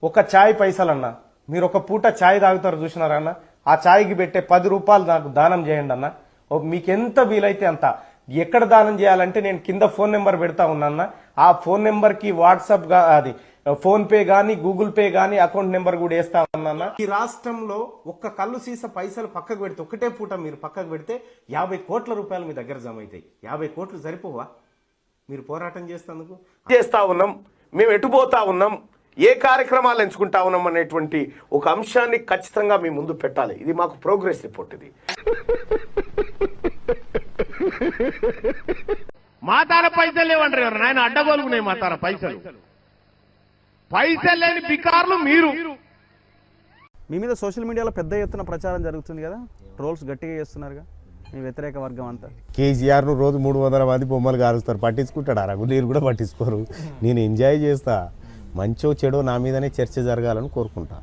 ఒక ఛాయ్ పైసలన్నా మీరు ఒక పూట ఛాయ్ తాగుతారు చూసినారా అన్న ఆ ఛాయ్కి పెట్టే 10 రూపాయలు నాకు దానం చేయండి అన్న మీకు ఎంత వీలైతే అంత ఎక్కడ దానం చేయాలంటే నేను కింద ఫోన్ నెంబర్ పెడతా ఉన్నా ఆ ఫోన్ నెంబర్కి వాట్సాప్ అది ఫోన్ పే గానీ గూగుల్ పే గానీ అకౌంట్ నెంబర్ కూడా వేస్తా ఉన్నా ఈ రాష్ట్రంలో ఒక్క కళ్ళు సీస పైసలు పక్కకు పెడితే ఒకటే పూట మీరు పక్కకు పెడితే 50 కోట్ల రూపాయలు మీ దగ్గర జమ అవుతాయి 50 కోట్లు సరిపోవా మీరు పోరాటం చేస్తా ఉన్నాం మేము ఎటుపోతా ఉన్నాం ఏ కార్యక్రమాలు ఎంచుకుంటా ఉన్నాం అనేటువంటి ఒక అంశాన్ని ఖచ్చితంగా మీ ముందు పెట్టాలి ఇది మాకు ప్రోగ్రెస్ రిపోర్ట్ ఇది మాతార పైసలు లేవంటారు నాయన అడ్డగోలుకున్నాయి మాతార పైసలు లేని బికార్లు మీరు మీ మీద సోషల్ మీడియాలో పెద్ద ఎత్తున ప్రచారం జరుగుతుంది కదా ట్రోల్స్ గట్టిగా చేస్తున్నారుగా మీ వ్యతిరేక వర్గం అంతా కేసీఆర్ను రోజు 300 మంది బొమ్మలు కారుస్తారు పట్టించుకుంటాడు అరగు నీరు కూడా పట్టించుకోరు నేను ఎంజాయ్ చేస్తా మంచో చెడో నా మీదనే చర్చ జరగాలని కోరుకుంటా